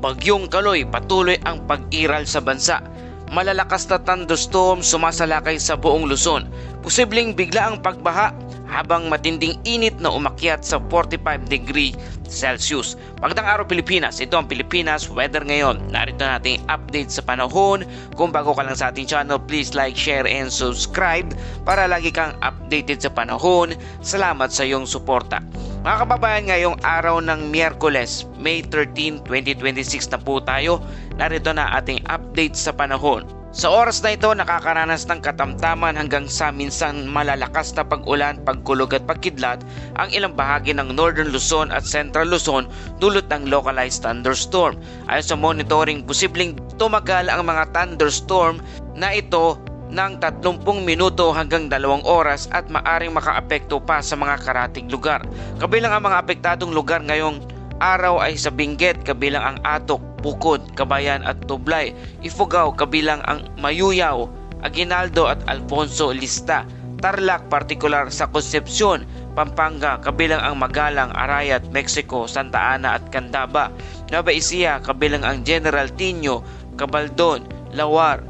Bagyong Kaloy patuloy ang pag-iral sa bansa. Malalakas na thunderstorm sumasalakay sa buong Luzon. Posibleng bigla ang pagbaha habang matinding init na umakyat sa 45 degree Celsius. Magandang araw Pilipinas, ito ang Pilipinas Weather ngayon. Narito natin update sa panahon. Kung bago ka lang sa ating channel, please like, share, and subscribe para lagi kang updated sa panahon. Salamat sa iyong suporta. Mga kababayan, ngayong araw ng Miyerkules, May 13, 2026 na po tayo. Narito na ating update sa panahon. Sa oras na ito, nakakaranas ng katamtaman hanggang sa minsan malalakas na pag-ulan, pagkulog at pagkidlat ang ilang bahagi ng Northern Luzon at Central Luzon dulot ng localized thunderstorm. Ayon sa monitoring, posibleng tumagal ang mga thunderstorm na ito ng 30 minuto hanggang 2 oras at maaring makaapekto pa sa mga karatig lugar. Kabilang ang mga apektadong lugar ngayong araw ay sa Benguet, kabilang ang Atok, Bukod, Kabayan at Tublay, Ifugao, kabilang ang Mayuyaw, Aguinaldo at Alfonso Lista, Tarlac, partikular sa Concepcion, Pampanga, kabilang ang Magalang, Arayat, Mexico, Santa Ana at Candaba, Nueva Ecija, kabilang ang General Tino, Cabaldon, Lawar,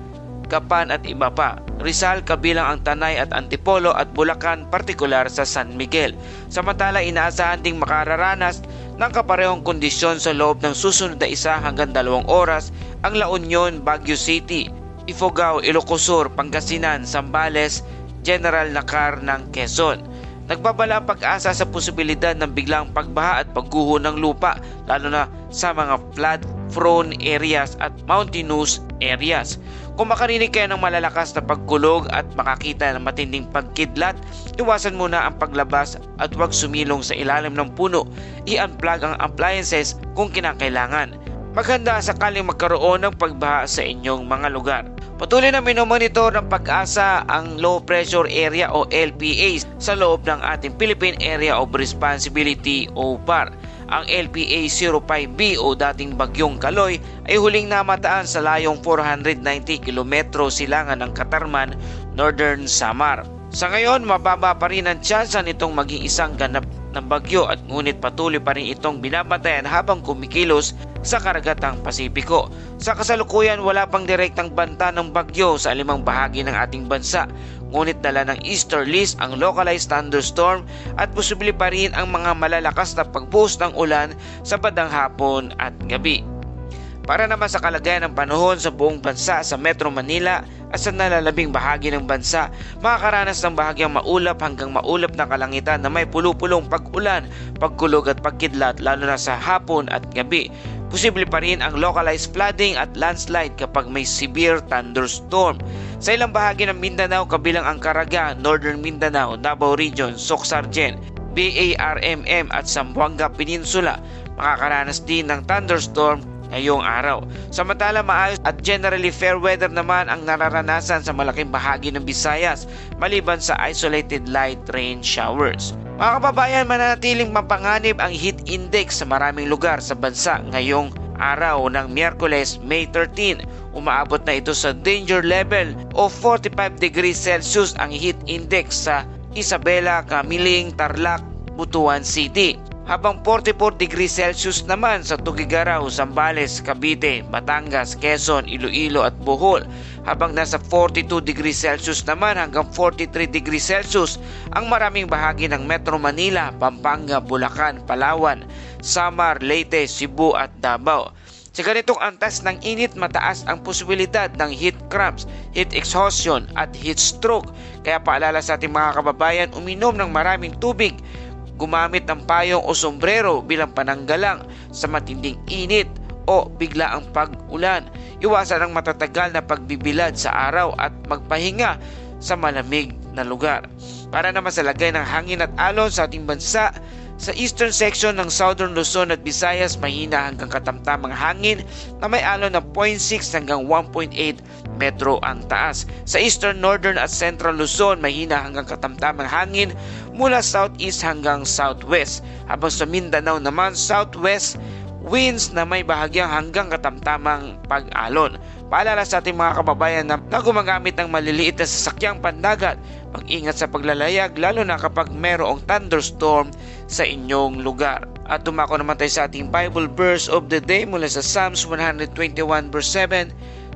Gapan at iba pa. Rizal, kabilang ang Tanay at Antipolo at Bulacan, partikular sa San Miguel. Samantala, inaasahan ding makararanas ng kaparehong kondisyon sa loob ng susunod na 1 hanggang 2 oras ang La Union, Baguio City, Ifugao, Ilocos Sur, Pangasinan, Zambales, General Nakar ng Quezon. Nagbabala ang pag-asa sa posibilidad ng biglang pagbaha at pagguho ng lupa, lalo na sa mga flood-prone areas at mountainous areas. Kung makarinig kayo ng malalakas na pagkulog at makakita ng matinding pagkidlat, iwasan muna ang paglabas at huwag sumilong sa ilalim ng puno. I-unplug ang appliances kung kinakailangan. Maghanda sakaling magkaroon ng pagbaha sa inyong mga lugar. Patuloy na minomonitor ng pag-asa ang low pressure area o LPA sa loob ng ating Philippine Area of Responsibility o PAR. Ang LPA 05B o dating Bagyong Kaloy ay huling namataan sa layong 490 km silangan ng Katarman, Northern Samar. Sa ngayon, mababa pa rin ang tsansa nitong maging isang ganap ng bagyo at ngunit patuloy pa rin itong binabantayan habang kumikilos sa karagatang Pasipiko. Sa kasalukuyan, wala pang direktang banta ng bagyo sa 5 bahagi ng ating bansa. Ngunit dala ng easterlies ang localized thunderstorm at posible pa rin ang mga malalakas na pagbuhos ng ulan sa bandang hapon at gabi. Para naman sa kalagayan ng panahon sa buong bansa sa Metro Manila at sa nalalabing bahagi ng bansa, makakaranas ng bahagyang maulap hanggang maulap na kalangitan na may pulupulong pag-ulan, pagkulog at pagkidlat lalo na sa hapon at gabi. Posible pa rin ang localized flooding at landslide kapag may severe thunderstorm. Sa ilang bahagi ng Mindanao, kabilang ang Caraga, Northern Mindanao, Davao Region, Soc-Sargen, BARMM at Zamboanga Peninsula, makakaranas din ng thunderstorm ngayong araw. Samantala, maayos at generally fair weather naman ang nararanasan sa malaking bahagi ng Visayas maliban sa isolated light rain showers. Mga kababayan, mananatiling mapanganib ang heat index sa maraming lugar sa bansa ngayong araw ng Miyerkules, May 13. Umaabot na ito sa danger level o 45 degrees Celsius ang heat index sa Isabela, Camiling, Tarlac, Butuan City. Habang 44 degrees Celsius naman sa Tugigaraw, Zambales, Cavite, Batangas, Quezon, Iloilo at Bohol. Habang nasa 42 degrees Celsius naman hanggang 43 degrees Celsius ang maraming bahagi ng Metro Manila, Pampanga, Bulacan, Palawan, Samar, Leyte, Cebu at Davao. Sa ganitong antas ng init, mataas ang posibilidad ng heat cramps, heat exhaustion at heat stroke. Kaya paalala sa ating mga kababayan, uminom ng maraming tubig, gumamit ng payong o sombrero bilang pananggalang sa matinding init o biglaang pag-ulan. Iwasan ang matatagal na pagbibilad sa araw at magpahinga sa malamig na lugar. Para naman sa lagay ng hangin at alon sa ating bansa, sa eastern section ng Southern Luzon at Visayas, mahina hanggang katamtamang hangin na may alon na 0.6 hanggang 1.8 metro ang taas. Sa eastern, northern at central Luzon, mahina hanggang katamtamang hangin mula southeast hanggang southwest. Habang sa Mindanao naman, southwest winds na may bahagyang hanggang katamtamang pag-alon. Paalala sa ating mga kababayan na gumagamit ng maliliit na sasakyang pandagat, mag-ingat sa paglalayag lalo na kapag mayroong thunderstorm sa inyong lugar. At dumako naman tayo sa ating Bible verse of the day mula sa Psalms 121 verse 7.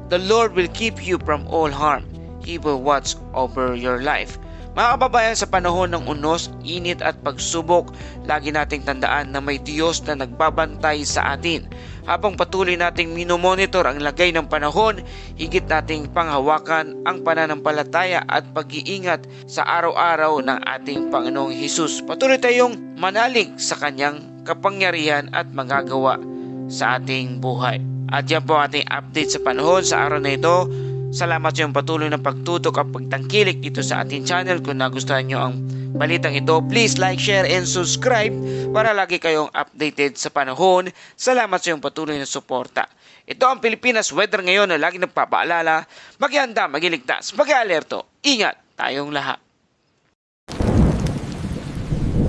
The Lord will keep you from all harm. He will watch over your life. Mga kababayan, sa panahon ng unos, init at pagsubok, lagi nating tandaan na may Diyos na nagbabantay sa atin. Habang patuloy nating minomonitor ang lagay ng panahon, higit nating panghawakan ang pananampalataya at pag-iingat sa araw-araw ng ating Panginoong Hesus. Patuloy tayong manalig sa Kanyang kapangyarihan at magagawa sa ating buhay. At yan po ating update sa panahon sa araw na ito. Salamat sa iyong patuloy na pagtutok at pagtangkilik dito sa ating channel. Kung nagustuhan nyo ang balitang ito, please like, share, and subscribe para lagi kayong updated sa panahon. Salamat sa iyong patuloy na suporta. Ito ang Pilipinas Weather ngayon na lagi nagpapaalala, maghihanda, magiligtas, mag-alerto. Ingat tayong lahat.